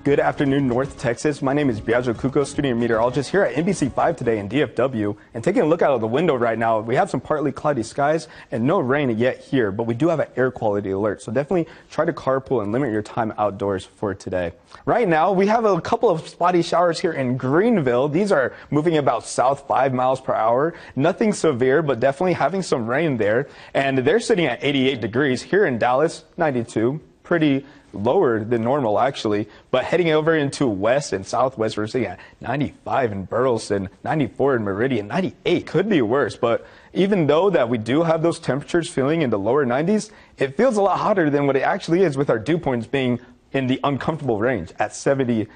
Good afternoon, North Texas. My name is Biagio Cucco, student meteorologist here at NBC5 today in DFW. And taking a look out of the window right now, we have some partly cloudy skies and no rain yet here, but we do have an air quality alert. So definitely try to carpool and limit your time outdoors for today. Right now, we have a couple of spotty showers here in Greenville. These are moving about south 5 miles per hour. Nothing severe, but definitely having some rain there. And they're sitting at 88 degrees. Here in Dallas, 92. Pretty lower than normal, actually. But heading over into west and southwest, we're sitting at 95 in Burleson, 94 in Meridian, 98. Could be worse, but even though that we do have those temperatures feeling in the lower 90s, it feels a lot hotter than what it actually is, with our dew points being in the uncomfortable range at 70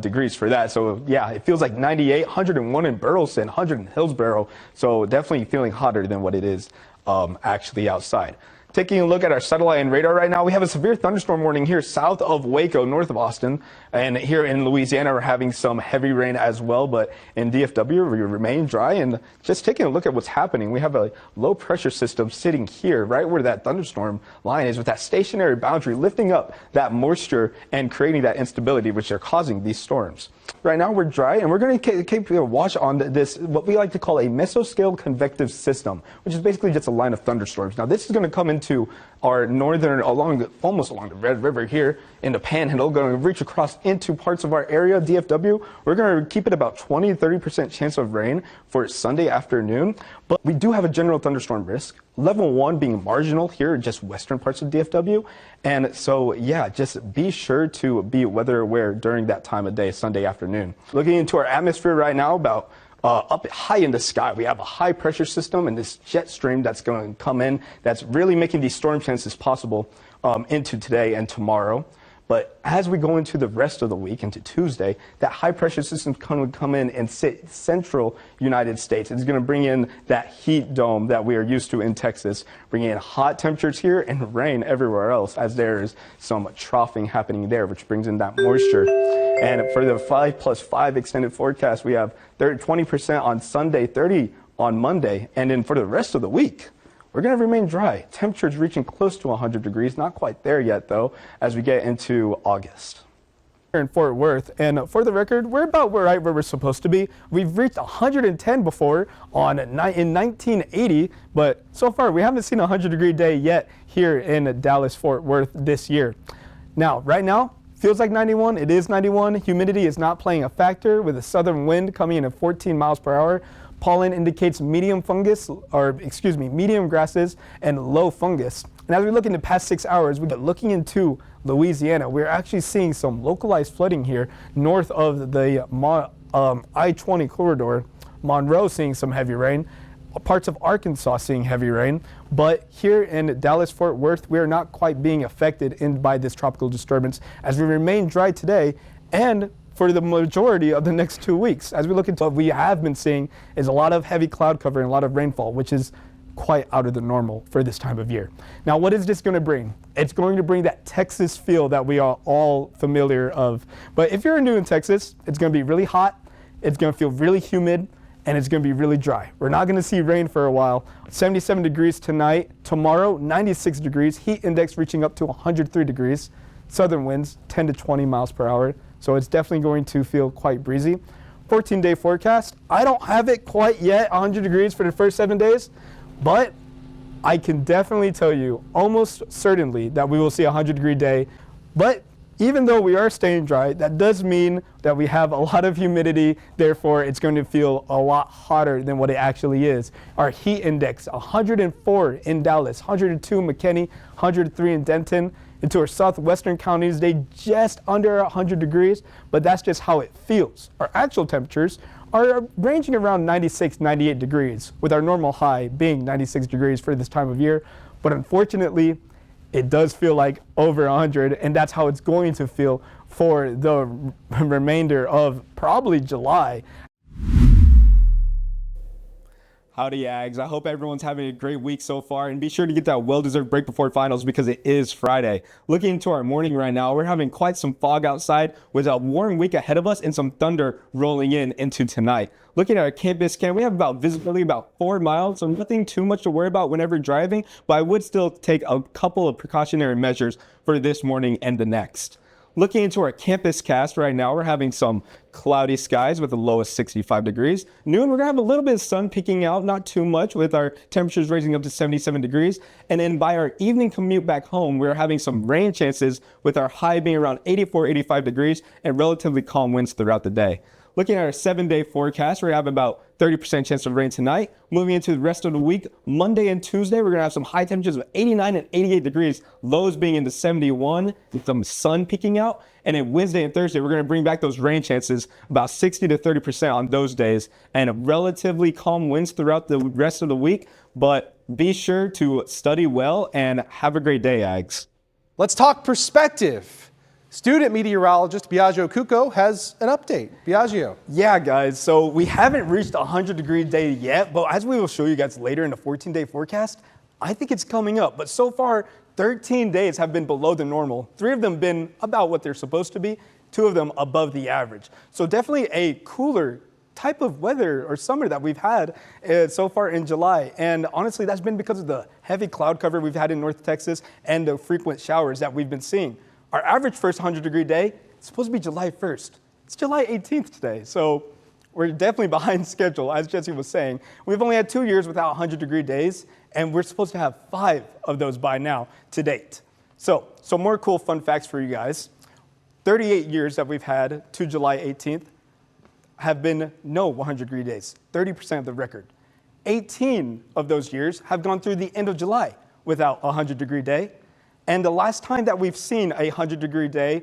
degrees for that. So yeah, it feels like 98, 101 in Burleson, 100 in Hillsboro. So definitely feeling hotter than what it is actually outside. Taking a look at our satellite and radar right now, we have a severe thunderstorm warning here south of Waco, north of Austin. And here in Louisiana, we're having some heavy rain as well. But in DFW, we remain dry. And just taking a look at what's happening, we have a low pressure system sitting here, right where that thunderstorm line is, with that stationary boundary lifting up that moisture and creating that instability, which are causing these storms. Right now, we're dry, and we're going to keep a watch on this, what we like to call a mesoscale convective system, which is basically just a line of thunderstorms. Now, this is going to come into our northern, almost along the Red River here in the Panhandle, going to reach across into parts of our area, DFW. We're going to keep it about 20-30% chance of rain for Sunday afternoon, but we do have a general thunderstorm risk. Level 1 being marginal here in just western parts of DFW. And so, yeah, just be sure to be weather aware during that time of day, Sunday afternoon. Looking into our atmosphere right now, about up high in the sky, we have a high pressure system and this jet stream that's going to come in that's really making these storm chances possible into today and tomorrow. But as we go into the rest of the week, into Tuesday, that high pressure system is going to come in and sit central United States. It's going to bring in that heat dome that we are used to in Texas, bringing in hot temperatures here and rain everywhere else, as there is some troughing happening there, which brings in that moisture. And for the 5+5 extended forecast, we have 20% on Sunday, 30 on Monday. And then for the rest of the week, we're going to remain dry. Temperatures reaching close to 100 degrees. Not quite there yet, though, as we get into August. Here in Fort Worth, and for the record, we're about right where we're supposed to be. We've reached 110 before in 1980, but so far we haven't seen a 100-degree day yet here in Dallas-Fort Worth this year. Now, right now, feels like 91. It is 91. Humidity is not playing a factor, with a southern wind coming in at 14 miles per hour. Pollen indicates medium grasses and low fungus. And as we look in the past 6 hours, we're looking into Louisiana. We're actually seeing some localized flooding here north of the I-20 corridor. Monroe seeing some heavy rain. Parts of Arkansas seeing heavy rain. But here in Dallas-Fort Worth, we are not quite being affected by this tropical disturbance, as we remain dry today and for the majority of the next 2 weeks. As we look into what we have been seeing is a lot of heavy cloud cover and a lot of rainfall, which is quite out of the normal for this time of year. Now, what is this going to bring? It's going to bring that Texas feel that we are all familiar of. But if you're new in Texas, it's going to be really hot, it's going to feel really humid, and it's going to be really dry. We're not going to see rain for a while. 77 degrees tonight. Tomorrow, 96 degrees. Heat index reaching up to 103 degrees. Southern winds, 10 to 20 miles per hour. So it's definitely going to feel quite breezy. 14-day forecast. I don't have it quite yet, 100 degrees for the first 7 days, but I can definitely tell you almost certainly that we will see a 100-degree day. But even though we are staying dry, that does mean that we have a lot of humidity. Therefore, it's going to feel a lot hotter than what it actually is. Our heat index, 104 in Dallas, 102 in McKinney, 103 in Denton. Into our southwestern counties, they just under 100 degrees, but that's just how it feels. Our actual temperatures are ranging around 96, 98 degrees, with our normal high being 96 degrees for this time of year. But unfortunately, it does feel like over 100, and that's how it's going to feel for the remainder of probably July. Howdy, Ags. I hope everyone's having a great week so far, and be sure to get that well-deserved break before finals, because it is Friday. Looking into our morning right now, we're having quite some fog outside with a warm week ahead of us and some thunder rolling into tonight. Looking at our campus scan, we have about visibility about 4 miles, so nothing too much to worry about whenever driving, but I would still take a couple of precautionary measures for this morning and the next. looking into our campus cast right now, we're having some cloudy skies with a low of 65 degrees. Noon, we're going to have a little bit of sun peeking out, not too much, with our temperatures raising up to 77 degrees. And then by our evening commute back home, we're having some rain chances with our high being around 84, 85 degrees and relatively calm winds throughout the day. Looking at our 7-day forecast, we're going to have about 30% chance of rain tonight. Moving into the rest of the week, Monday and Tuesday, we're going to have some high temperatures of 89 and 88 degrees, lows being in the 71, with some sun peeking out. And then Wednesday and Thursday, we're going to bring back those rain chances, about 60 to 30% on those days, and relatively calm winds throughout the rest of the week. But be sure to study well and have a great day, Ags. Let's talk perspective. Student meteorologist Biagio Cucco has an update. Biagio. Yeah, guys, so we haven't reached a 100-degree day yet, but as we will show you guys later in the 14-day forecast, I think it's coming up. But so far, 13 days have been below the normal. 3 of them been about what they're supposed to be, 2 of them above the average. So definitely a cooler type of weather or summer that we've had so far in July. And honestly, that's been because of the heavy cloud cover we've had in North Texas and the frequent showers that we've been seeing. Our average first 100-degree day is supposed to be July 1st. It's July 18th today, so we're definitely behind schedule, as Jesse was saying. We've only had 2 years without 100-degree days, and we're supposed to have 5 of those by now to date. So some more cool fun facts for you guys. 38 years that we've had to July 18th have been no 100-degree days, 30% of the record. 18 of those years have gone through the end of July without a 100-degree day. And the last time that we've seen a 100-degree day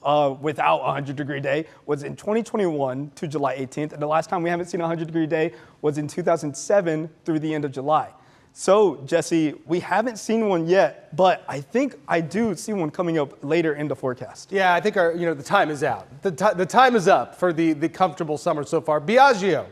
without a 100-degree day was in 2021 to July 18th. And the last time we haven't seen a 100-degree day was in 2007 through the end of July. So, Jesse, we haven't seen one yet, but I think I do see one coming up later in the forecast. Yeah, I think the time is out. The time is up for the comfortable summer so far. Biagio.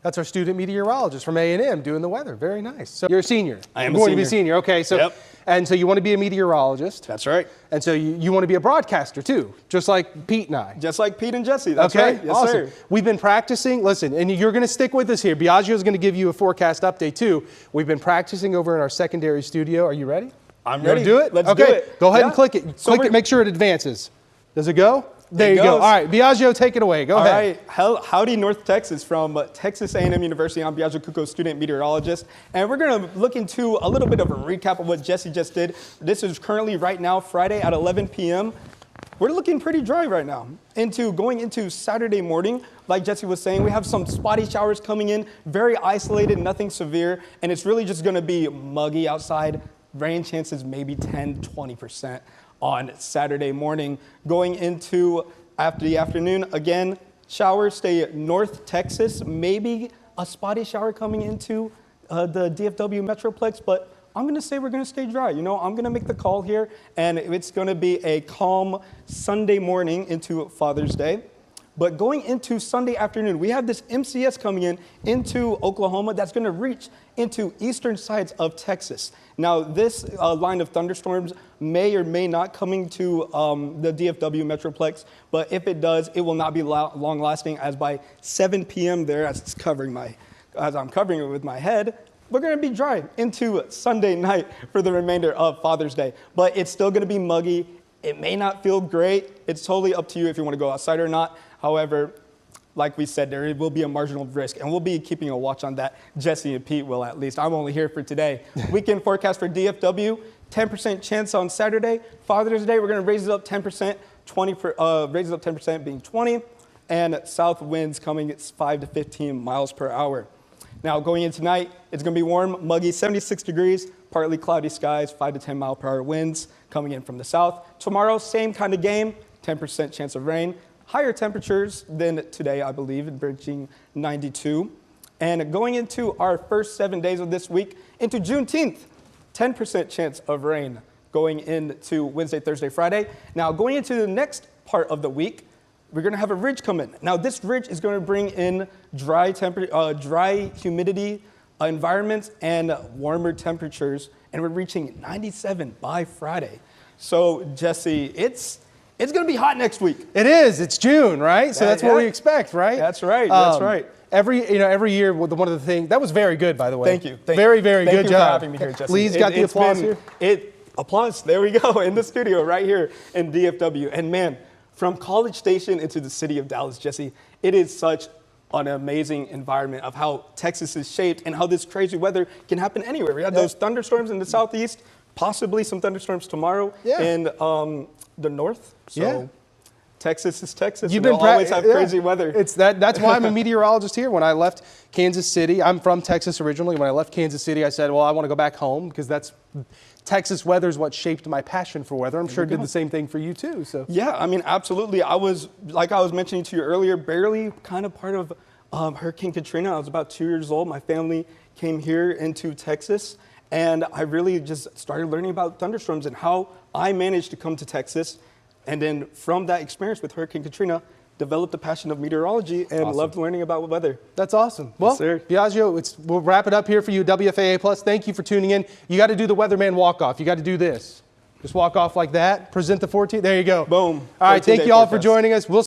That's our student meteorologist from A&M doing the weather. Very nice. So you're a senior. I am You're going to be a senior. Okay. So, yep. And so you want to be a meteorologist. That's right. And so you want to be a broadcaster too, just like Pete and I. Just like Pete and Jesse. That's okay. right. Yes, awesome. sir. We've been practicing. Listen, and you're going to stick with us here. Biagio is going to give you a forecast update too. We've been practicing over in our secondary studio. Are you ready? I'm ready. Do it? Let's do it. Go ahead and click it. So click it. Make sure it advances. Does it go? There you goes. go. All right, Biagio, take it away. Go ahead. All right. Howdy, North Texas from Texas A&M University. I'm Biagio Cucco, student meteorologist. And we're going to look into a little bit of a recap of what Jesse just did. This is currently right now, Friday at 11 p.m. We're looking pretty dry right now. Going into Saturday morning, like Jesse was saying, we have some spotty showers coming in, very isolated, nothing severe. And it's really just going to be muggy outside. Rain chances maybe 10, 20%. On Saturday morning. Going into after the afternoon, again, showers stay North Texas, maybe a spotty shower coming into the DFW Metroplex, but I'm going to say we're going to stay dry. I'm going to make the call here, and it's going to be a calm Sunday morning into Father's Day. But going into Sunday afternoon, we have this MCS coming in into Oklahoma that's going to reach into eastern sides of Texas. Now, this line of thunderstorms may or may not coming to the DFW Metroplex, but if it does, it will not be long-lasting, as by 7 p.m. there, as I'm covering it with my head, we're going to be dry into Sunday night for the remainder of Father's Day. But it's still going to be muggy. It may not feel great. It's totally up to you if you want to go outside or not. However, like we said, there will be a marginal risk, and we'll be keeping a watch on that. Jesse and Pete will, at least. I'm only here for today. Weekend forecast for DFW, 10% chance on Saturday. Father's Day, we're going to raise it up 10%, raise it up 10% being 20, and south winds coming at 5 to 15 miles per hour. Now, going in tonight, it's going to be warm, muggy, 76 degrees, partly cloudy skies, 5 to 10 mile per hour winds coming in from the south. Tomorrow, same kind of game, 10% chance of rain. Higher temperatures than today, I believe, reaching 92. And going into our first 7 days of this week, into Juneteenth, 10% chance of rain going into Wednesday, Thursday, Friday. Now, going into the next part of the week, we're going to have a ridge come in. Now, this ridge is going to bring in dry humidity environments and warmer temperatures, and we're reaching 97 by Friday. So, Jesse, it's going to be hot next week. It is. It's June, right? So that's what we expect, right? That's right. That's right. Every year, one of the things that was very good, by the way. Thank you. Very, very good Thank you job. for having me here, Jesse. Lee's got the applause here. applause. There we go, in the studio right here in DFW. And man, from College Station into the city of Dallas, Jesse, it is such an amazing environment of how Texas is shaped and how this crazy weather can happen anywhere. We have those thunderstorms in the southeast, possibly some thunderstorms tomorrow in the north. So Texas is Texas. We'll always have crazy weather. That's why I'm a meteorologist here. When I left Kansas City, I'm from Texas originally. When I left Kansas City, I said, well, I want to go back home because Texas weather is what shaped my passion for weather. I'm sure it did the same thing for you too. So yeah, I mean, absolutely. I was, like I was mentioning to you earlier, barely kind of part of Hurricane Katrina. I was about 2 years old. My family came here into Texas, and I really just started learning about thunderstorms and how I managed to come to Texas. And then from that experience with Hurricane Katrina, developed a passion of meteorology and loved learning about weather. That's awesome. Well, yes, Biagio, we'll wrap it up here for you, WFAA Plus. Thank you for tuning in. You got to do the weatherman walk-off. You got to do this. Just walk off like that. Present the 14th. There you go. Boom. All right. Thank you all for joining us. We'll